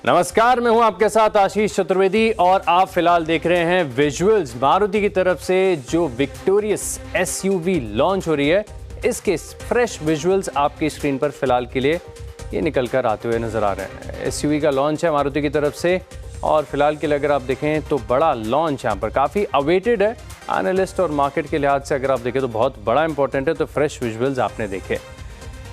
नमस्कार, मैं हूं आपके साथ आशीष चतुर्वेदी और आप फिलहाल देख रहे हैं विजुअल्स। मारुति की तरफ से जो विक्टोरियस एसयूवी लॉन्च हो रही है, इसके फ्रेश विजुअल्स आपकी स्क्रीन पर फिलहाल के लिए ये निकल कर आते हुए नजर आ रहे हैं। एसयूवी का लॉन्च है मारुति की तरफ से और फिलहाल के लिए अगर आप देखें तो बड़ा लॉन्च यहाँ पर काफ़ी अवेटेड है। एनालिस्ट और मार्केट के लिहाज से अगर आप देखें तो बहुत बड़ा इंपॉर्टेंट है, तो फ्रेश विजुअल्स आपने देखे।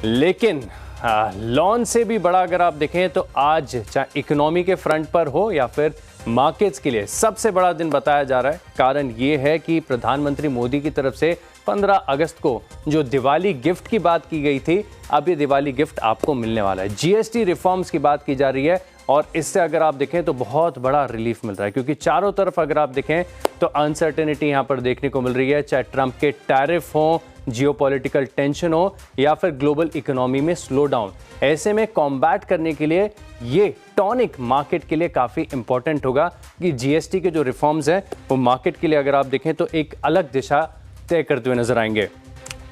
लेकिन लॉन्च से भी बड़ा अगर आप देखें तो आज चाहे इकोनॉमी के फ्रंट पर हो या फिर मार्केट्स के लिए सबसे बड़ा दिन बताया जा रहा है। कारण ये है कि प्रधानमंत्री मोदी की तरफ से 15 अगस्त को जो दिवाली गिफ्ट की बात की गई थी, अब ये दिवाली गिफ्ट आपको मिलने वाला है। जीएसटी रिफॉर्म्स की बात की जा रही है और इससे अगर आप देखें तो बहुत बड़ा रिलीफ मिल रहा है, क्योंकि चारों तरफ अगर आप देखें तो अनसर्टेनिटी यहाँ पर देखने को मिल रही है। चाहे ट्रंप के टैरिफ हो, जियोपॉलिटिकल टेंशन हो या फिर ग्लोबल इकोनॉमी में स्लो डाउन, ऐसे में कॉम्बैट करने के लिए ये टॉनिक मार्केट के लिए काफ़ी इंपॉर्टेंट होगा कि जीएसटी के जो रिफॉर्म्स हैं वो मार्केट के लिए अगर आप देखें तो एक अलग दिशा तय करते हुए नजर आएंगे।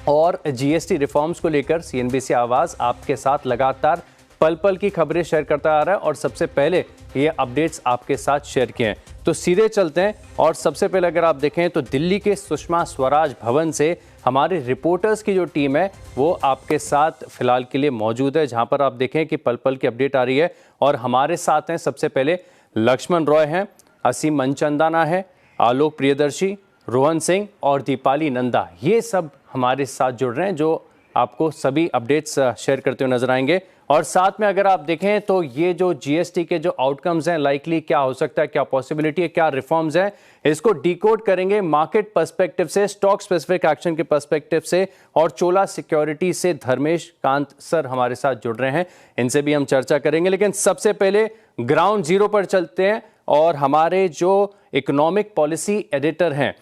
और जीएसटी रिफॉर्म्स को लेकर सीएनबीसी आवाज़ आपके साथ लगातार पल पल की खबरें शेयर करता आ रहा है और सबसे पहले ये अपडेट्स आपके साथ शेयर किए हैं। तो सीधे चलते हैं और सबसे पहले अगर आप देखें तो दिल्ली के सुषमा स्वराज भवन से हमारे रिपोर्टर्स की जो टीम है वो आपके साथ फिलहाल के लिए मौजूद है, जहां पर आप देखें कि पल पल की अपडेट आ रही है। और हमारे साथ हैं सबसे पहले लक्ष्मण रॉय हैं, असीम मनचंदाना है, आलोक प्रियदर्शी, रोहन सिंह और दीपाली नंदा, ये सब हमारे साथ जुड़ रहे हैं जो आपको सभी अपडेट्स शेयर करते हुए नजर आएंगे। और साथ में अगर आप देखें तो ये जो जीएसटी के जो आउटकम्स हैं, लाइकली क्या हो सकता है, क्या पॉसिबिलिटी है, क्या रिफॉर्म्स हैं, इसको डिकोड करेंगे मार्केट पर्सपेक्टिव से, स्टॉक स्पेसिफिक एक्शन के पर्सपेक्टिव से। और चोला सिक्योरिटी से धर्मेश कांत सर हमारे साथ जुड़ रहे हैं, इनसे भी हम चर्चा करेंगे। लेकिन सबसे पहले ग्राउंड जीरो पर चलते हैं और हमारे जो इकोनॉमिक पॉलिसी एडिटर हैं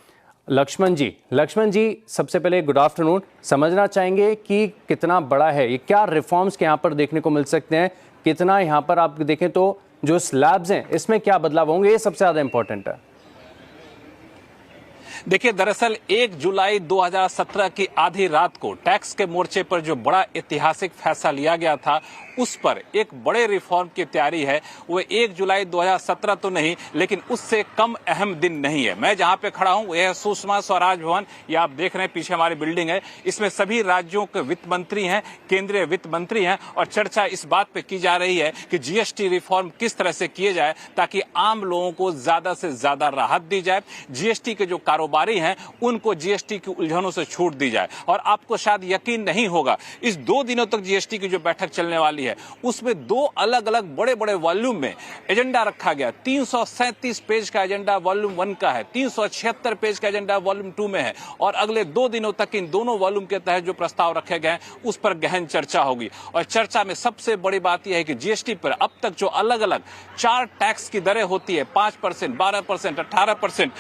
लक्ष्मण जी, सबसे पहले गुड आफ्टरनून। समझना चाहेंगे कि कितना बड़ा है ये, क्या रिफॉर्म्स के यहाँ पर देखने को मिल सकते हैं, कितना यहाँ पर आप देखें तो जो स्लैब्स हैं इसमें क्या बदलाव होंगे, ये सबसे ज़्यादा इंपॉर्टेंट है। देखिए, दरअसल 1 जुलाई 2017 की आधी रात को टैक्स के मोर्चे पर जो बड़ा ऐतिहासिक फैसला लिया गया था, उस पर एक बड़े रिफॉर्म की तैयारी है। वो 1 जुलाई 2017 तो नहीं, लेकिन उससे कम अहम दिन नहीं है। मैं जहां पे खड़ा हूं यह सुषमा स्वराज भवन, ये आप देख रहे हैं पीछे हमारी बिल्डिंग है। इसमें सभी राज्यों के वित्त मंत्री हैं, केंद्रीय वित्त मंत्री हैं और चर्चा इस बात पे की जा रही है कि जीएसटी रिफॉर्म किस तरह से किए जाए ताकि आम लोगों को ज्यादा से ज्यादा राहत दी जाए, जीएसटी के जो कारोबारी हैं उनको जीएसटी की उलझनों से छूट दी जाए। और आपको शायद यकीन नहीं होगा, इस 2 दिनों तक जीएसटी की जो बैठक चलने वाली है उसमें 2 अलग अलग बड़े बड़े वॉल्यूम में एजेंडा रखा गया। 337 पेज का एजेंडा वॉल्यूम 1 का है, 376 पेज का एजेंडा वॉल्यूम 2 में है और अगले 2 दिनों तक इन दोनों वॉल्यूम के तहत जो प्रस्ताव रखे गए हैं उस पर गहन चर्चा होगी। और चर्चा में सबसे बड़ी बात यह है कि जीएसटी पर अब तक जो अलग अलग 4 टैक्स की दरें होती है, 5%, 12%, 18%,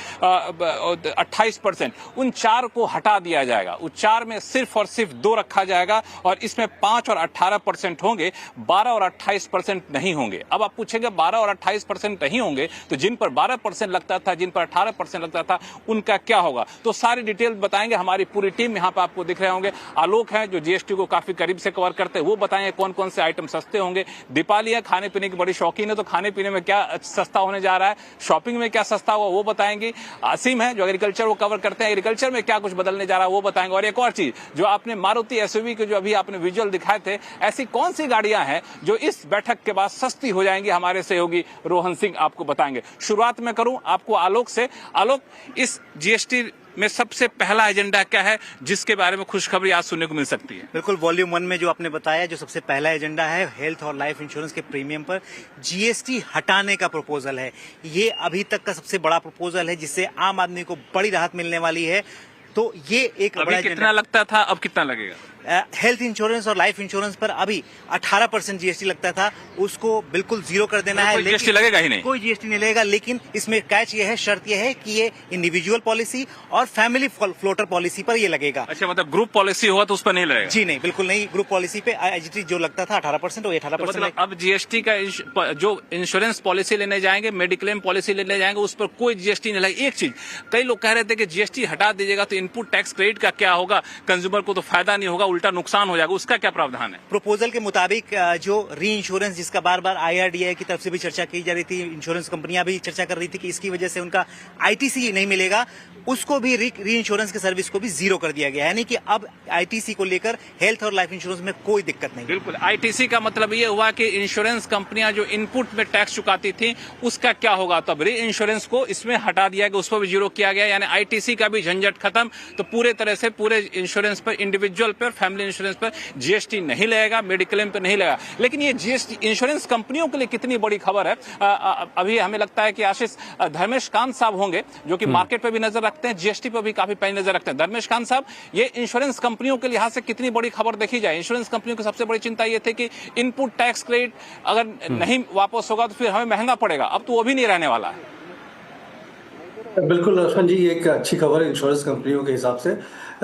28%, उन 4 को हटा दिया जाएगा। उस 4 में सिर्फ और सिर्फ 2 रखा जाएगा और इसमें 5 और 18% होंगे, 12 और 28% नहीं होंगे। अब आप पूछेंगे 12 और 28% नहीं होंगे तो जिन पर 12% लगता था, जिन पर 18% लगता था, उनका क्या होगा? तो सारी डिटेल बताएंगे हमारी पूरी टीम। यहाँ पर आपको दिख रहे होंगे आलोक हैं जो जीएसटी को काफी करीब से कवर करते हैं, वो बताएंगे कौन कौन से आइटम सस्ते होंगे। दीपाली है, खाने पीने की बड़ी शौकीन है, तो खाने पीने में क्या सस्ता होने जा रहा है, शॉपिंग में क्या सस्ता हुआ वो बताएंगे। असीम है जो एग्रीकल्चर वो कवर करते हैं, एग्रीकल्चर में क्या कुछ बदलने जा रहा है वो बताएंगे। और एक और चीज जो आपने मारुति एसयूवी के जो अभी आपने विजुअल दिखाए थे, ऐसी कौन सी गाड़ियां हैं जो इस बैठक के बाद सस्ती हो जाएंगी, हमारे सहयोगी रोहन सिंह आपको बताएंगे। शुरुआत में करूं आपको आलोक से। आलोक, इस जीएसटी में सबसे पहला एजेंडा क्या है जिसके बारे में खुशखबरी आज सुनने को मिल सकती है? बिल्कुल, वॉल्यूम 1 में जो आपने बताया, जो सबसे पहला एजेंडा है हेल्थ और लाइफ इंश्योरेंस के प्रीमियम पर जीएसटी हटाने का प्रपोजल है। ये अभी तक का सबसे बड़ा प्रपोजल है जिससे आम आदमी को बड़ी राहत मिलने वाली है। तो ये एक बड़ा कितना लगता था, अब कितना लगेगा? हेल्थ इंश्योरेंस और लाइफ इंश्योरेंस पर अभी 18% जीएसटी लगता था, उसको बिल्कुल जीरो कर देना है। जीएसटी लगेगा ही नहीं, कोई जीएसटी नहीं लगेगा। लेकिन इसमें कैच ये है, शर्त ये है कि ये इंडिविजुअल पॉलिसी और फैमिली फ्लोटर पॉलिसी पर ये लगेगा। अच्छा, मतलब ग्रुप पॉलिसी हुआ तो उस पर नहीं लगेगा? जी नहीं, बिल्कुल नहीं। ग्रुप पॉलिसी पे आईजीटी जो लगता था 18%, वो 18%। अब जीएसटी का जो इंश्योरेंस पॉलिसी लेने जाएंगे, मेडिक्लेम पॉलिसी लेने जाएंगे, उस पर कोई जीएसटी नहीं लगेगा। एक चीज कई लोग कह रहे थे कि जीएसटी हटा दीजिएगा तो इनपुट टैक्स क्रेडिट का क्या होगा? कंज्यूमर को तो फायदा नहीं होगा, उल्टा नुकसान हो जाएगा, उसका क्या प्रावधान है? प्रपोजल के मुताबिक जो री इंश्योरेंस, जिसका बार बार IRDAI की तरफ से भी चर्चा की जा रही थी, इंश्योरेंस कंपनियां भी चर्चा कर रही थी कि इसकी वजह से उनका ITC नहीं मिलेगा, उसको भी री इंश्योरेंस की सर्विस को भी जीरो कर दिया गया है। यानी कि अब ITC को लेकर हेल्थ और लाइफ इंश्योरेंस में कोई दिक्कत नहीं। बिल्कुल, ITC का मतलब ये हुआ कि इंश्योरेंस कंपनियां जो इनपुट में टैक्स चुकाती थी उसका क्या होगा? तब री इंश्योरेंस को इसमें हटा दिया गया, उसको भी जीरो किया गया, यानी ITC का भी झंझट खत्म। तो पूरे तरह से पूरे इंश्योरेंस पर, इंडिविजुअल पर, फैमिली इंश्योरेंस पर GST नहीं लगेगा, मेडिक्लेम पर नहीं लगेगा। लेकिन ये GST इंश्योरेंस कंपनियों के लिए कितनी बड़ी खबर है? अभी हमें लगता है कि आशीष धर्मेश कांत साहब होंगे जो कि मार्केट पर भी नजर रखते हैं, GST पर भी काफी पैनी नजर रखते हैं। धर्मेश कांत साहब, ये इंश्योरेंस कंपनियों के लिहाज से कितनी बड़ी खबर देखी जाए? इंश्योरेंस कंपनियों की सबसे बड़ी चिंता ये थी कि इनपुट टैक्स क्रेडिट अगर नहीं वापस होगा तो फिर हमें महंगा पड़ेगा, अब तो वो भी नहीं रहने वाला है। बिल्कुल लक्ष्मण जी, एक अच्छी खबर है इंश्योरेंस कंपनियों के हिसाब से,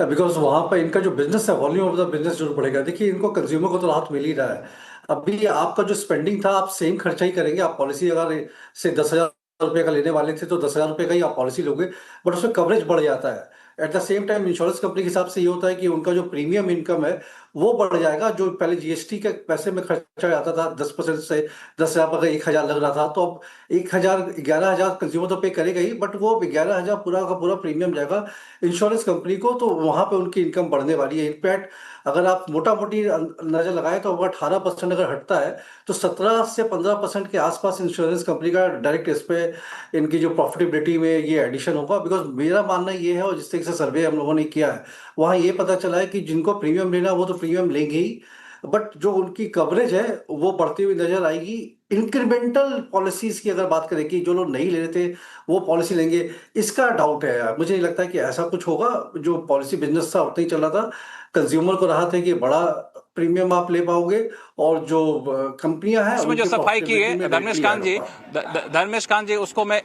बिकॉज वहां पर इनका जो बिजनेस है, वॉल्यूम ऑफ द बिजनेस जरूर बढ़ेगा। देखिए, इनको कंज्यूमर को तो राहत मिल ही रहा है। अभी आपका जो स्पेंडिंग था, आप सेम खर्चा ही करेंगे। आप पॉलिसी अगर से 10,000 रुपए का लेने वाले थे तो 10,000 रुपए का ही आप पॉलिसी लोगे, बट उसमें कवरेज बढ़ जाता है। At the same time insurance company के हिसाब से ये होता है कि उनका जो प्रीमियम इनकम है वो बढ़ जाएगा। जो पहले GST के पैसे में खर्चा जाता था 10% से 10,000 पर 1,000 लग रहा था, तो अब 11,000 कंज्यूमर तो पे करेगा ही, बट वो 11,000 पूरा का पूरा प्रीमियम जाएगा इंश्योरेंस कंपनी को, तो वहां पे उनकी इनकम बढ़ने वाली है। इनफैक्ट अगर आप मोटा मोटी नजर लगाए तो 18% अगर हटता है तो 17 से 15% के आसपास इंश्योरेंस कंपनी का डायरेक्ट इस पे इनकी जो प्रॉफिटेबिलिटी में ये एडिशन होगा। बिकॉज मेरा मानना ये है, और जिस तरीके से सर्वे हम लोगों ने किया है वहाँ ये पता चला है कि जिनको प्रीमियम लेना वो तो प्रीमियम लेंगे ही, बट जो उनकी कवरेज है वो बढ़ती हुई नजर आएगी। इंक्रीमेंटल पॉलिसीज की अगर बात करें कि जो लोग नहीं ले रहे थे वो पॉलिसी लेंगे, इसका डाउट है। मुझे नहीं लगता कि ऐसा कुछ होगा। जो पॉलिसी बिजनेस था उतना ही चला था, कंज्यूमर को राहत है कि बड़ा प्रीमियम आप ले पाओगे, और जो कंपनियां हैं उसमें जो सफाई की है धर्मेश कांत जी, उसको मैं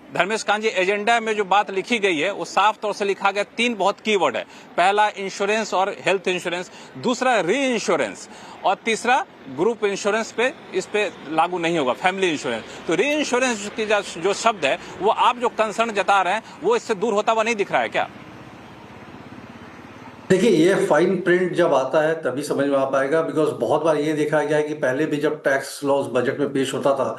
धर्मेश कांत जी, एजेंडा में जो बात लिखी गई है वो साफ तौर से लिखा गया, 3 बहुत कीवर्ड है। पहला इंश्योरेंस और हेल्थ इंश्योरेंस, दूसरा री इंश्योरेंस, और तीसरा ग्रुप इंश्योरेंस पे इस पे लागू नहीं होगा, फैमिली इंश्योरेंस। तो री इंश्योरेंस की जो शब्द है वो आप जो कंसर्न जता रहे हैं वो इससे दूर होता हुआ नहीं दिख रहा है क्या? देखिए, ये फाइन प्रिंट जब आता है तभी समझ में आ पाएगा, बिकॉज बहुत बार ये देखा गया है कि पहले भी जब टैक्स लॉस बजट में पेश होता था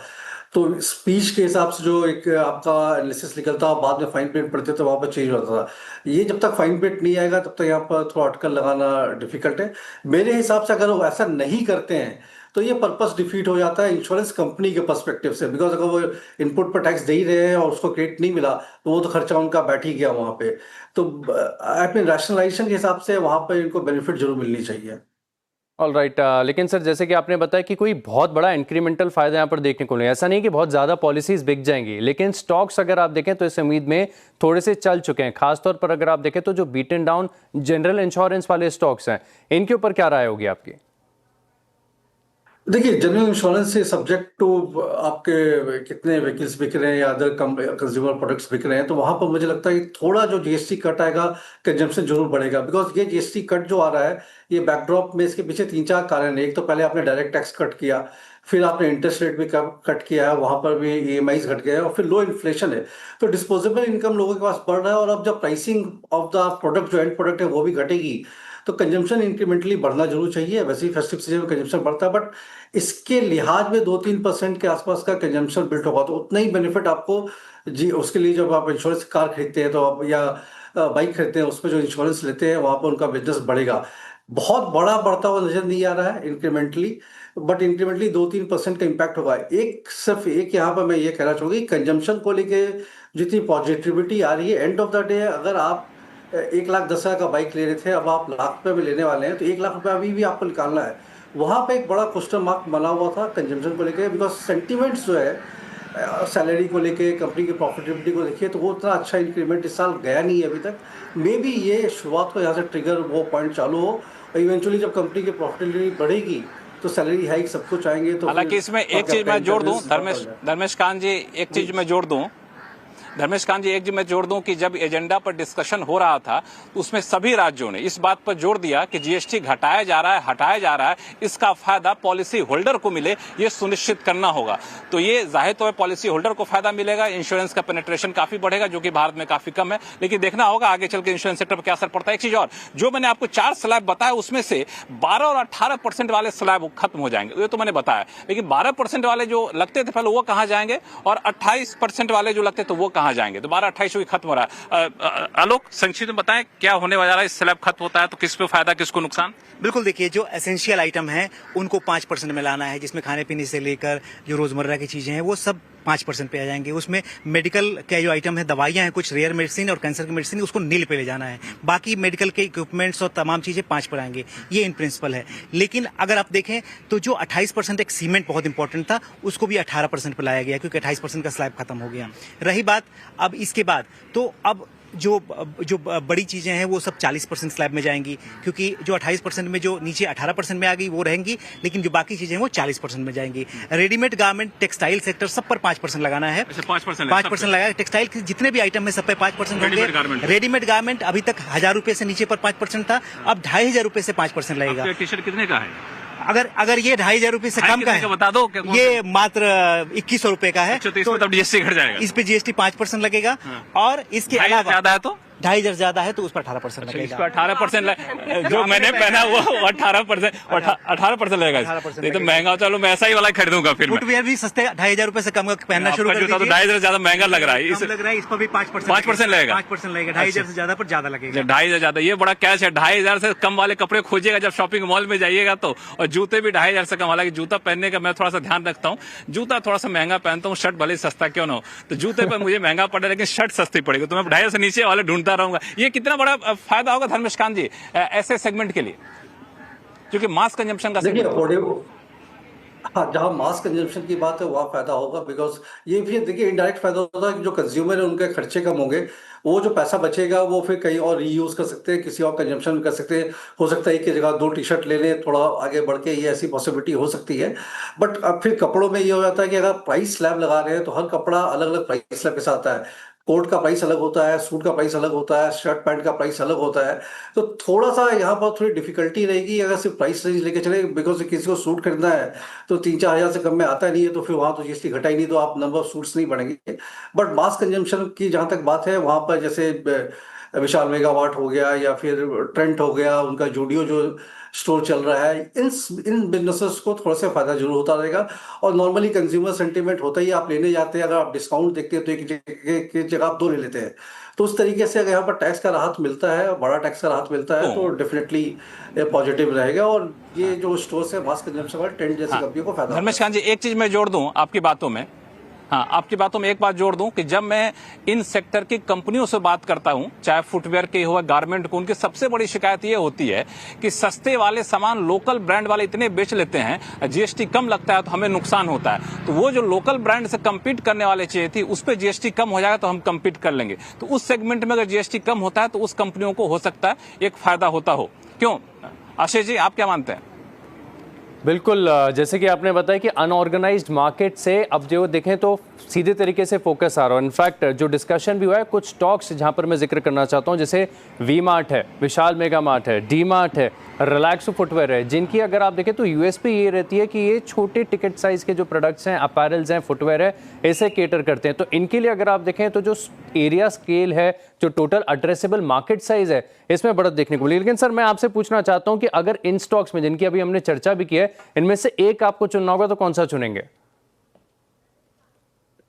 तो स्पीच के हिसाब से जो एक आपका एनालिसिस निकलता और बाद में फाइन प्रिंट पढ़ते तो वहां पर चेंज होता था। ये जब तक फाइन प्रिंट नहीं आएगा तब तक यहाँ पर थोड़ा अटकल लगाना डिफिकल्ट है। मेरे हिसाब से अगर वो ऐसा नहीं करते हैं तो ये पर्पस डिफीट हो जाता है इंश्योरेंस कंपनी के पर्सपेक्टिव से, बिकॉज अगर वो इनपुट पर टैक्स दे ही रहे हैं और उसको क्रेडिट नहीं मिला तो वो तो खर्चा उनका बैठ ही गया वहां पे। तो अपने रैशनलाइजेशन के हिसाब से वहां पर इनको बेनिफिट जरूर मिलनी चाहिए। ऑल राइट, लेकिन सर जैसे कि आपने बताया कि कोई बहुत बड़ा इंक्रीमेंटल फायदा यहाँ पर देखने को नहीं, ऐसा नहीं कि बहुत ज़्यादा पॉलिसीज बिक जाएंगी, लेकिन स्टॉक्स अगर आप देखें तो इस उम्मीद में थोड़े से चल चुके हैं। खासतौर पर अगर आप देखें तो जो बीटन डाउन जनरल इंश्योरेंस वाले स्टॉक्स हैं, इनके ऊपर क्या राय होगी आपकी? देखिए, जनरल इंश्योरेंस से सब्जेक्ट टू आपके कितने व्हीकल्स बिक रहे हैं या अदर कंज्यूमर प्रोडक्ट्स बिक रहे हैं, तो वहां पर मुझे लगता है कि थोड़ा जो GST कट आएगा कंजम्पशन जरूर बढ़ेगा। बिकॉज ये GST कट जो आ रहा है ये बैकड्रॉप में इसके पीछे 3-4 कारण है। एक तो पहले आपने डायरेक्ट टैक्स कट किया, फिर आपने इंटरेस्ट रेट भी कट किया है, वहां पर भी EMIs घट गए हैं, और फिर लो इन्फ्लेशन है, तो डिस्पोजेबल इनकम लोगों के पास बढ़ रहा है। और अब जब प्राइसिंग ऑफ द प्रोडक्ट जो एंड प्रोडक्ट है वो भी घटेगी तो कंजम्पशन इंक्रीमेंटली बढ़ना जरूर चाहिए। वैसे ही फेस्टिव सीजन में कंजम्पशन बढ़ता है, बट इसके लिहाज में 2-3% के आसपास का कंजम्पशन बिल्ड होगा तो उतना ही बेनिफिट आपको जी। उसके लिए जब आप इंश्योरेंस कार खरीदते हैं तो आप या बाइक खरीदते हैं, उसमें जो इंश्योरेंस लेते हैं वहां पर उनका बिजनेस बढ़ेगा। बहुत बड़ा बढ़ता हुआ नजर नहीं आ रहा है इंक्रीमेंटली, बट इंक्रीमेंटली 2-3% का इम्पैक्ट होगा। सिर्फ एक यहाँ पर मैं ये कहना चाहूंगी, कंजम्पशन को लेके जितनी पॉजिटिविटी आ रही है, एंड ऑफ द डे अगर आप 1,10,000 का बाइक ले रहे थे, अब आप लाख रुपए में लेने वाले हैं तो 1 लाख रुपए अभी भी आपको निकालना है। वहां पे एक बड़ा क्वेश्चन मार्क बना हुआ था कंजम्पशन को लेके, बिकॉज सेंटिमेंट्स जो है सैलरी को लेके, कंपनी की प्रॉफिटेबिलिटी को देखिए तो वो उतना अच्छा इंक्रीमेंट इस साल गया नहीं है अभी तक। मे बी ये शुरुआत को यहाँ से ट्रिगर वो पॉइंट चालू हो, और इवेंचुअली जब कंपनी की प्रॉफिटेबिलिटी बढ़ेगी तो सैलरी हाइक सबको चाहेंगे। तो हालांकि इसमें एक चीज मैं जोड़ दूं धर्मेश कांत जी, एक चीज मैं जोड़ दूं, धर्मेशकांत जी, एक जो मैं जोड़ दूं कि जब एजेंडा पर डिस्कशन हो रहा था उसमें सभी राज्यों ने इस बात पर जोर दिया कि जीएसटी घटाया जा रहा है, इसका फायदा पॉलिसी होल्डर को मिले, ये सुनिश्चित करना होगा। तो ये जाहिर तौर पर पॉलिसी होल्डर को फायदा मिलेगा, इंश्योरेंस का पेनिट्रेशन काफी बढ़ेगा जो कि भारत में काफी कम है, लेकिन देखना होगा आगे चल के इंश्योरेंस सेक्टर पर क्या असर पड़ता है। एक चीज और, जो मैंने आपको 4 स्लैब बताया उसमें से 12 और 18% वाले स्लैब खत्म हो जाएंगे, ये तो मैंने बताया, लेकिन 12% वाले जो लगते थे पहले वो कहां जाएंगे और 28% वाले जो लगते तो वो कहां जाएंगे? तो 12-28 ही खत्म हो रहा है। आलोक, संक्षिप्त में बताएं क्या होने वाला है, इस स्लैब खत्म होता है तो किस पे फायदा, किसको नुकसान? बिल्कुल, देखिए जो एसेंशियल आइटम है उनको 5% में लाना है, जिसमें खाने पीने से लेकर जो रोजमर्रा की चीजें हैं वो सब 5% पे आ जाएंगे। उसमें मेडिकल के जो आइटम है, दवाइयां हैं, कुछ रेयर मेडिसिन और कैंसर की मेडिसिन, उसको नील पे ले जाना है। बाकी मेडिकल के इक्विपमेंट्स और तमाम चीजें 5 पर आएंगे। ये इन प्रिंसिपल है। लेकिन अगर आप देखें तो जो 28% एक सीमेंट बहुत इंपॉर्टेंट था, उसको भी 18% पे लाया गया क्योंकि 28% का स्लैब खत्म हो गया। रही बात अब इसके बाद, तो अब जो बड़ी चीजें हैं वो सब 40% स्लैब में जाएंगी, क्योंकि जो 28% में जो नीचे 18% में आ गई वो रहेंगी, लेकिन जो बाकी चीजें हैं वो 40% में जाएंगी। रेडीमेड गारमेंट, टेक्सटाइल सेक्टर, सब पर 5% लगाना है। 5% लगाया। टेक्सटाइल के जितने भी आइटम है सब पे 5% होंगे। रेडीमेड गारमेंट अभी तक 1000 रुपए से नीचे पर 5% था, अब 2500 रुपए से 5% लगेगा। टी शर्ट कितने का है? अगर ये 2500 रुपए से कम का है, बता दो। ये मात्र 2100 रुपए का है। तो इसमें जीएसटी घट जाएगा, इस पे जीएसटी 5% लगेगा। और इसके अलावा ज्यादा है तो 2500 ज्यादा है तो उस पर 18% लगेगा। इस पर 18% जो मैंने पहना वो 18% लगेगा। ये तो महंगा, चलो मैं ऐसा ही वाला खरीदूंगा। फिर फुटवेयर भी सस्ते 2500 रुपए से कम का पहनना शुरू कर दीजिए। 2500 ज्यादा महंगा लग रहा है, इस पर भी 5% लगेगा। 5% लगेगा। 2500 से ज्यादा पर ज्यादा लगेगा। 2500 ज्यादा, ये बड़ा कैश है। 2500 से कम वाले कपड़े खोजिएगा जब शॉपिंग मॉल में जाइएगा तो। और जूते भी 2500 से कम। हालांकि जूता पहनने का मैं थोड़ा सा ध्यान रखता हूँ, जूता थोड़ा सा महंगा पहनता हूँ, शर्ट भले सस्ता क्यों ना हो, तो जूते पर मुझे महंगा पड़े लेकिन शर्ट सस्ती पड़ेगी, तो मैं 2500 से नीचे वाले ढूंढता रहूंगा। ये कितना बड़ा फायदा होगा धर्मेशकांत जी ऐसे सेगमेंट के लिए, क्योंकि मास कंजम्पशन का देखिए, हाँ, जहाँ मास कंजम्पशन की बात है वहाँ फायदा होगा, बिकॉज ये भी देखिए इनडायरेक्ट फायदा होता है कि जो कंज्यूमर है उनके खर्चे कम होंगे, वो जो पैसा बचेगा वो फिर कहीं और रीयूज कर सकते हैं, किसी और कंजम्पशन कर सकते हैं। हो सकता है कि जगह 2 टी शर्ट ले लें, थोड़ा आगे बढ़ के, ये ऐसी पॉसिबिलिटी हो सकती है। बट अब फिर कपड़ों में ये हो जाता है कि अगर प्राइस स्लैब लगा रहे हैं तो हर कपड़ा अलग अलग प्राइस स्लैब के साथ आता है। कोट का प्राइस अलग होता है, सूट का प्राइस अलग होता है, शर्ट पैंट का प्राइस अलग होता है। तो थोड़ा सा यहाँ पर थोड़ी डिफिकल्टी रहेगी अगर सिर्फ प्राइस रेंज लेके चले, बिकॉज किसी को सूट खरीदना है तो 3-4 हज़ार से कम में आता नहीं है, तो फिर वहाँ तो जीएसटी घटा ही नहीं, तो आप नंबर ऑफ सूट्स नहीं बढ़ेंगे। बट मास कंजम्पशन की जहाँ तक बात है, वहाँ पर जैसे विशाल मेगावाट हो गया या फिर ट्रेंट हो गया, उनका जूडियो जो स्टोर चल रहा है, इन बिजनेसेस को थोड़ा सा फायदा जरूर होता रहेगा। और नॉर्मली कंज्यूमर सेंटीमेंट होता ही, आप लेने जाते हैं, अगर आप डिस्काउंट देखते हैं तो एक जगह आप 2 ले लेते हैं। तो उस तरीके से अगर यहाँ पर टैक्स का राहत मिलता है, बड़ा टैक्स का राहत मिलता है, तो डेफिनेटली पॉजिटिव रहेगा। और ये जो स्टोर है मास कंजम्पशन वाले ट्रेंड जैसी कंपनियों को फायदा। धर्मेशकांत जी, एक चीज मैं जोड़ दूं आपकी बातों में, हाँ, आपकी बातों में एक बात जोड़ दूं कि जब मैं इन सेक्टर की कंपनियों से बात करता हूं, चाहे फुटवेयर के हो, गारमेंट को, उनकी सबसे बड़ी शिकायत ये होती है कि सस्ते वाले सामान लोकल ब्रांड वाले इतने बेच लेते हैं, जीएसटी कम लगता है तो हमें नुकसान होता है। तो वो जो लोकल ब्रांड से कम्पीट करने वाले चाहिए थी, उस पर जीएसटी कम हो जाएगा तो हम कम्पीट कर लेंगे। तो उस सेगमेंट में अगर जीएसटी कम होता है तो उस कंपनियों को हो सकता है एक फायदा होता हो। क्यों आशीष जी, आप क्या मानते हैं? बिल्कुल, जैसे कि आपने बताया कि अनऑर्गेनाइज्ड मार्केट से अब जो देखें तो सीधे तरीके से फोकस आ रहा है। इनफैक्ट जो डिस्कशन भी हुआ है, कुछ स्टॉक्स जहां पर मैं जिक्र करना चाहता हूं, जैसे वी मार्ट है, विशाल मेगा मार्ट है, डी मार्ट है, रिलैक्सो फुटवेयर है, जिनकी अगर आप देखें तो यूएसपी ये रहती है कि ये छोटे टिकट साइज के जो प्रोडक्ट्स हैं, अपैरल्स हैं, फुटवेयर है, ऐसे केटर करते हैं। तो इनके लिए अगर आप देखें तो जो एरिया स्केल है, जो टोटल एड्रेसेबल मार्केट साइज है, इसमें बढ़त देखने को मिली। लेकिन सर, मैं आपसे पूछना चाहता हूं कि अगर इन स्टॉक्स में जिनकी अभी हमने चर्चा भी की है, इनमें से एक आपको चुनना होगा तो कौन सा चुनेंगे?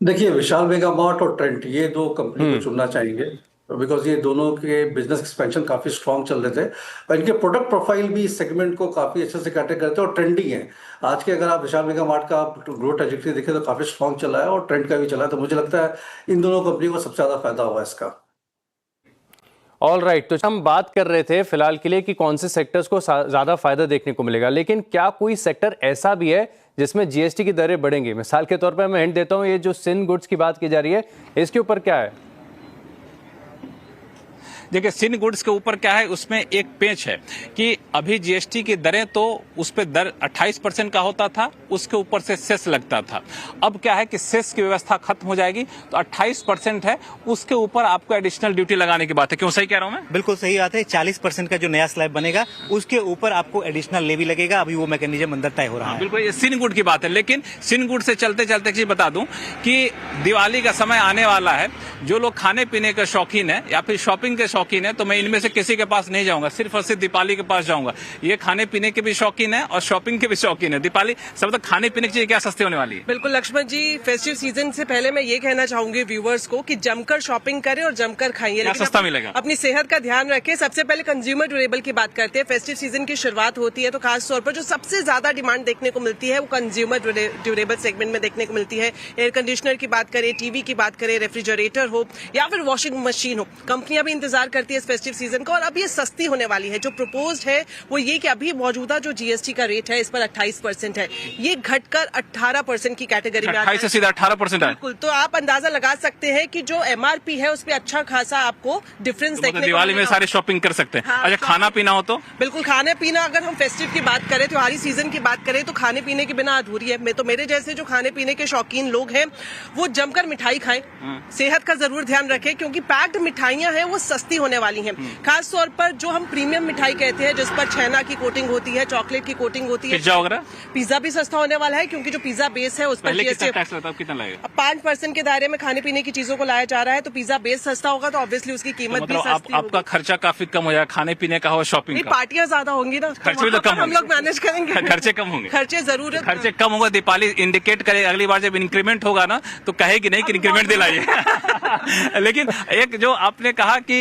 देखिए, विशाल मेगा मार्ट और ट्रेंट, ये 2 कंपनी को चुनना चाहेंगे, बिकॉज ये दोनों के बिजनेस एक्सपेंशन काफी स्ट्रांग चल रहे थे और इनके प्रोडक्ट प्रोफाइल भी इस सेगमेंट को काफी अच्छे से कैटर करते हैं और ट्रेंडिंग है। आज के अगर आप विशाल मेगा मार्ट का ग्रोथ ट्रैजेक्टरी देखें तो काफी स्ट्रांग चला है और ट्रेंड का भी चला है, तो मुझे लगता है इन दोनों कंपनी को सबसे ज्यादा फायदा हुआ इसका। ऑल राइट, तो हम बात कर रहे थे फिलहाल के लिए कि कौन से सेक्टर्स को ज्यादा फायदा देखने को मिलेगा, लेकिन क्या कोई सेक्टर ऐसा भी है जिसमें जीएसटी की दरें बढ़ेंगी? मिसाल के तौर पर मैं हिंट देता हूं, ये जो सिन गुड्स की बात की जा रही है, इसके ऊपर क्या है? देखिए सिन गुड्स के ऊपर क्या है, उसमें एक पेच है कि अभी जीएसटी की दरें तो उस पर दर 28% का होता था, उसके ऊपर से सेस लगता था। अब क्या है कि सेस की व्यवस्था खत्म हो जाएगी तो 28% है, उसके ऊपर आपको एडिशनल ड्यूटी लगाने की बात है। क्यों, सही कह रहा हूं मैं? बिल्कुल सही बात है। 40% का जो नया स्लैब बनेगा उसके ऊपर आपको एडिशनल लेवी लगेगा। अभी वो मैकेनिज्म अंदर तय हो रहा है। बिल्कुल, ये सिन गुड की बात है। लेकिन सिन गुड से चलते चलते चीज बता दूं कि दिवाली का समय आने वाला है। जो लोग खाने पीने के शौकीन है या फिर शॉपिंग के शौकीन है, तो मैं इनमें से किसी के पास नहीं जाऊंगा, सिर्फ और सिर्फ दीपाली के पास जाऊंगा। ये खाने पीने के भी शौकीन है और शॉपिंग के भी शौकीन है। दीपाली, सब तक खाने पीने की चीज क्या सस्ती होने वाली है? बिल्कुल लक्ष्मण जी, फेस्टिव सीजन से पहले मैं ये कहना चाहूंगी व्यूवर्स को कि जमकर शॉपिंग करें और जमकर खाइए, लेकिन सस्ता मिलेगा। अपनी सेहत का ध्यान रखें। सबसे पहले कंज्यूमर ड्यूरेबल की बात करते हैं। फेस्टिव सीजन की शुरुआत होती है तो खास तौर पर जो सबसे ज्यादा डिमांड देखने को मिलती है वो कंज्यूमर ड्यूरेबल सेगमेंट में देखने को मिलती है। एयर कंडीशनर की बात करें, टीवी की बात करें, रेफ्रिजरेटर हो या फिर वॉशिंग मशीन हो, कंपनियां भी इंतजार करती है इस फेस्टिव सीजन का और अब ये सस्ती होने वाली है। जो प्रपोज्ड है वो ये कि अभी मौजूदा जो जीएसटी का रेट है इस पर 28% है, ये घटकर 18% की कैटेगरी में आता है। 28 से सीधा 18% है। बिल्कुल, तो आप अंदाजा लगा सकते हैं कि जो एमआरपी है उस पर अच्छा खासा आपको डिफरेंस देखने को दिवाली में सारी शॉपिंग कर सकते हैं। हाँ, अच्छा, खाना पीना हो तो? बिल्कुल, खाने पीना अगर हम फेस्टिव की बात करें, त्योहारी सीजन की बात करें तो खाने पीने के बिना अधूरी है। मेरे जैसे जो खाने पीने के शौकीन लोग हैं वो जमकर मिठाई खाएं, सेहत का जरूर ध्यान रखें क्योंकि पैक्ड मिठाइयां हैं वो सस्ती होने वाली हैं। खास तौर पर जो हम प्रीमियम मिठाई कहते हैं जिस पर छेना की कोटिंग होती है, चॉकलेट की कोटिंग होती है, पिज्जा वगैरह, पिज्जा भी सस्ता होने वाला है क्योंकि जो पिज्जा बेस है उस पर कितना टैक्स लगता है, कितना लगेगा? 5% के दायरे में खाने पीने की चीजों को लाया जा रहा है, तो पिज्जा बेस सस्ता होगा तो ऑब्वियसली उसकी कीमत भी सस्ती होगी। आपका खर्चा काफी कम हो जाएगा, खाने पीने का हो, शॉपिंग का। पार्टियां ज्यादा होंगी ना, खर्चे भी तो कम हम लोग मैनेज करेंगे। खर्चे कम होंगे, खर्चे जरूर, खर्चे कम होगा। दीपाली इंडिकेट करे, अगली बार जब इंक्रीमेंट होगा ना तो कहेगी नहीं कि इंक्रीमेंट दिलाइए। लेकिन एक जो आपने कहा कि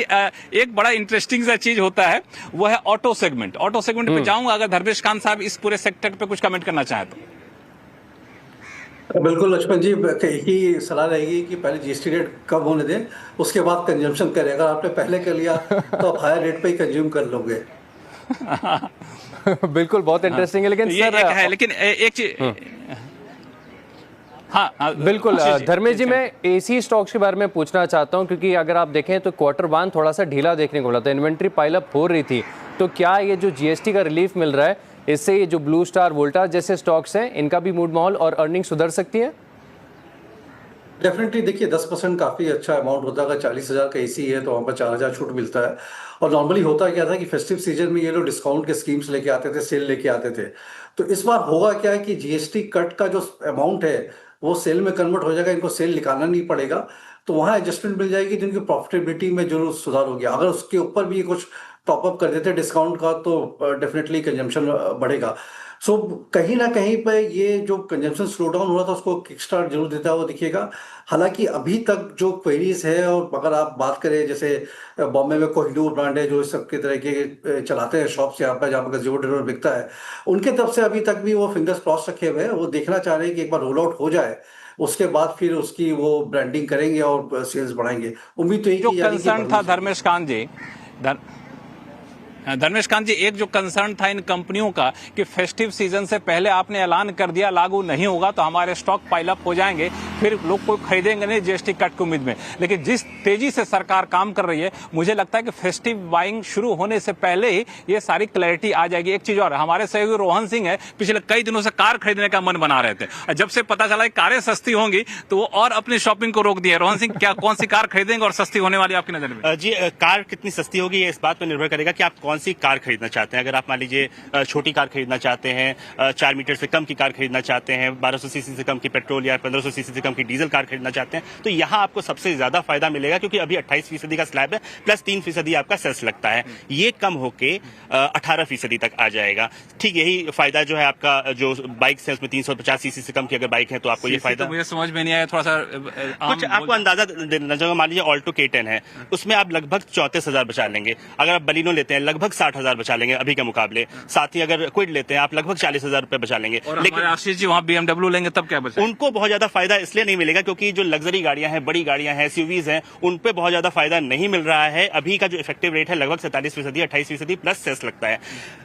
एक बड़ा इंटरेस्टिंग सा चीज होता है वो है ऑटो सेगमेंट। ऑटो सेगमेंट पे जाऊंगा, अगर धर्मेश कांत साहब इस पूरे सेक्टर पे कुछ कमेंट करना चाहे तो। बिल्कुल लक्ष्मण जी, एक ही सलाह रहेगी कि पहले जीएसटी रेट कम होने दें, उसके बाद कंजम्पशन करें। अगर आपने पहले कर लिया तो आप हायर रेट पे ही कंज्यूम कर लोगे। बिल्कुल, बहुत इंटरेस्टिंग है। लेकिन ये सर, एक है, लेकिन एक चीज, हाँ बिल्कुल धर्मेश जी, मैं एसी स्टॉक्स के बारे में पूछना चाहता हूं क्योंकि अगर आप देखें तो क्वार्टर वन थोड़ा सा ढीला देखने को मिला था, इन्वेंट्री पाइलअप हो रही थी। तो क्या ये जो जीएसटी का रिलीफ मिल रहा है इससे ये जो ब्लू स्टार, वोल्टास जैसे स्टॉक्स हैं इनका भी मूड माहौल और अर्निंग सुधर सकती है? डेफिनेटली, देखिए 10% काफ़ी अच्छा अमाउंट होता है। अगर 40,000 का एसी है तो वहाँ पर 4,000 छूट मिलता है। और नॉर्मली होता क्या था कि फेस्टिव सीजन में ये लोग डिस्काउंट के स्कीम्स लेके आते थे, सेल लेके आते थे। तो इस बार होगा क्या है कि जीएसटी कट का जो अमाउंट है वो सेल में कन्वर्ट हो जाएगा, इनको सेल निकालना नहीं पड़ेगा। तो वहाँ एडजस्टमेंट मिल जाएगी जिनकी प्रॉफिटेबिलिटी में जरूर सुधार हो गया। अगर उसके ऊपर भी कुछ टॉपअप कर देते डिस्काउंट का तो डेफिनेटली कंजम्पशन बढ़ेगा। सो कहीं ना कहीं पे ये जो कंजम्पशन स्लो डाउन हो रहा था उसको किक स्टार्ट जरूर देता हुआ दिखेगा। हालांकि अभी तक जो क्वेरीज है, और अगर आप बात करें जैसे बॉम्बे में कोहिनूर ब्रांड है जो इस सब के तरह के चलाते हैं शॉप्स यहाँ पर जहाँ पर कंज्यूमर ड्यूरेबल बिकता है, उनके तरफ से अभी तक भी वो फिंगर्स क्रॉस रखे हुए हैं। वो देखना चाह रहे हैं कि एक बार रोल आउट हो जाए, उसके बाद फिर उसकी वो ब्रांडिंग करेंगे और सेल्स बढ़ाएंगे। उम्मीद तो जो कंसर्न था धर्मेश कांत जी, एक जो कंसर्न था इन कंपनियों का कि फेस्टिव सीजन से पहले आपने ऐलान कर दिया लागू नहीं होगा तो हमारे स्टॉक पाइल अप हो जाएंगे, फिर लोग कोई खरीदेंगे नहीं जीएसटी कट की उम्मीद में। लेकिन जिस तेजी से सरकार काम कर रही है, मुझे लगता है कि फेस्टिव बाइंग शुरू होने से पहले ही ये सारी क्लैरिटी आ जाएगी। एक चीज और, हमारे सहयोगी रोहन सिंह है, पिछले कई दिनों से कार खरीदने का मन बना रहे थे, और जब से पता चला कारें सस्ती होंगी तो वो और अपनी शॉपिंग को रोक दिया। रोहन सिंह, क्या कौन सी कार खरीदेंगे और सस्ती होने वाली आपकी नजर में? जी, कार कितनी सस्ती होगी ये इस बात पर निर्भर करेगा कि आप कौन सी कार खरीदना चाहते हैं। अगर आप मान लीजिए छोटी कार खरीदना चाहते हैं, 4 मीटर से कम की कार खरीदना चाहते हैं, 1200 सीसी से कम की पेट्रोल या 1500 सीसी से कम की डीजल कार खरीदना चाहते हैं, तो यहाँ आपको सबसे ज्यादा फायदा मिलेगा क्योंकि अभी 28% का स्लैब है प्लस 3% आपका सेस लगता है। ये कम होके 18% तक आ जाएगा। ठीक यही फायदा जो है आपका जो बाइक है उसमें 350 सीसी से कम की अगर बाइक है तो आपको ये फायदा। तो मुझे समझ में नहीं आया, थोड़ा सा कुछ आपको अंदाजा देना चाहूंगा। मान लीजिए ऑल्टो K10 है, उसमें आप लगभग 34,000 बचा लेंगे। अगर आप बलिनो लेते हैं लगभग लगभग 60,000 बचा लेंगे अभी के मुकाबले। साथ ही अगर क्विड लेते हैं आप लगभग 40,000 रुपए बचा लेंगे। लेकिन आशीष जी वहाँ BMW लेंगे तब क्या बचा? उनको बहुत ज्यादा फायदा इसलिए नहीं मिलेगा क्योंकि जो लग्जरी गाड़ियां हैं, बड़ी गाड़ियां हैं, एसयूवीज हैं, उन पे बहुत ज्यादा फायदा नहीं मिल रहा है। अभी का जो इफेक्टिव रेट है लगभग 47%, 28% प्लस सेस लगता है।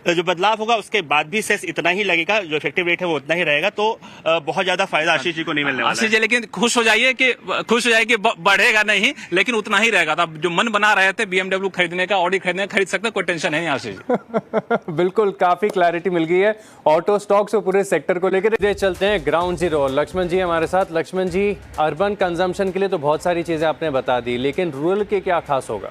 जो बदलाव होगा उसके बाद भी सेस इतना ही लगेगा, जो इफेक्टिव रेट है वो उतना ही रहेगा। तो बहुत ज्यादा फायदा आशीष जी को नहीं मिलने वाला है। आशीष जी लेकिन खुश हो जाइए कि बढ़ेगा नहीं, लेकिन उतना ही रहेगा। तो जो मन बना रहे थे BMW खरीदने का, ऑडी खरीदने का, खरीद सकते हैं, कोई टेंशन नहीं आशीष जी। बिल्कुल, काफी क्लैरिटी मिल गई है ऑटो स्टॉक्स और पूरे सेक्टर को लेकर। चलते हैं ग्राउंड जीरो, लक्ष्मण जी हमारे साथ। लक्ष्मण जी, अर्बन कंजम्पशन के लिए तो बहुत सारी चीजें आपने बता दी, लेकिन रूरल के क्या खास होगा?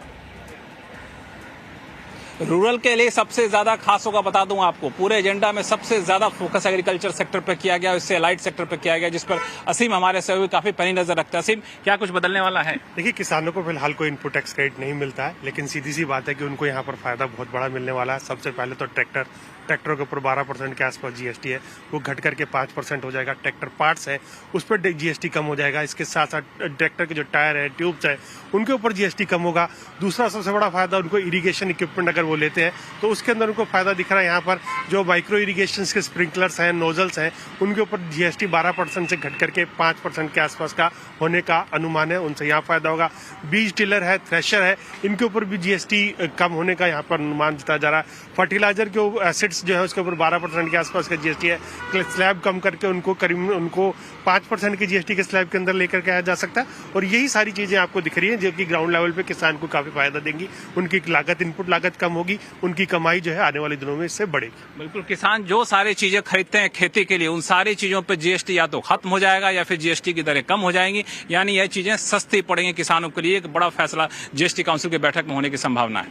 रूरल के लिए सबसे ज्यादा खास होगा, बता दूं आपको, पूरे एजेंडा में सबसे ज्यादा फोकस एग्रीकल्चर सेक्टर पर किया गया, इससे लाइट सेक्टर पर किया गया, जिस पर असीम हमारे सहयोगी काफी पैनी नजर रखते हैं। असीम, क्या कुछ बदलने वाला है? देखिए, किसानों को फिलहाल कोई इनपुट टैक्स क्रेडिट नहीं मिलता है, लेकिन सीधी सी बात है कि उनको यहाँ पर फायदा बहुत बड़ा मिलने वाला है। सबसे पहले तो ट्रैक्टर के ऊपर 12% के आसपास जीएसटी है, वो घट करके 5% हो जाएगा। ट्रैक्टर पार्ट्स है उस पर जीएसटी कम हो जाएगा। इसके साथ साथ ट्रैक्टर के जो टायर है, ट्यूब्स है, उनके ऊपर जीएसटी कम होगा। दूसरा सबसे बड़ा फायदा उनको इरिगेशन इक्विपमेंट अगर वो लेते हैं तो उसके अंदर उनको फायदा दिख रहा है। यहाँ पर जो माइक्रो इरिगेशन के स्प्रिंकलर्स हैं, नोजल्स हैं, उनके ऊपर जीएसटी 12% से घट करके 5% के आसपास का होने का अनुमान है, उनसे यहाँ फायदा होगा। बीज टिलर है, थ्रेशर है, इनके ऊपर भी जीएसटी कम होने का यहाँ पर अनुमान जताया जा रहा है। फर्टिलाइजर के एसिड्स जो है उसके ऊपर 12% के आसपास का जीएसटी है। स्लैब कम करके उनको 5% की जीएसटी के स्लैब के अंदर लेकर के आया जा सकता है। और यही सारी चीजें आपको दिख रही हैं जो कि ग्राउंड लेवल पे किसान को काफी फायदा देंगी। उनकी लागत, इनपुट लागत कम होगी, उनकी कमाई जो है आने वाले दिनों में इससे बढ़ेगी। बिल्कुल, किसान जो सारी चीजें खरीदते हैं खेती के लिए, उन सारी चीजों पर जीएसटी या तो खत्म हो जाएगा या फिर जीएसटी की दरें कम हो जाएंगी, यानी यह चीजें सस्ती पड़ेंगी किसानों के लिए। एक बड़ा फैसला जीएसटी काउंसिल की बैठक में होने की संभावना है।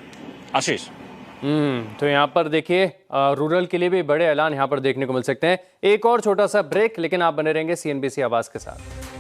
आशीष, तो यहाँ पर देखिए, रूरल के लिए भी बड़े ऐलान यहाँ पर देखने को मिल सकते हैं। एक और छोटा सा ब्रेक, लेकिन आप बने रहेंगे CNBC आवाज के साथ।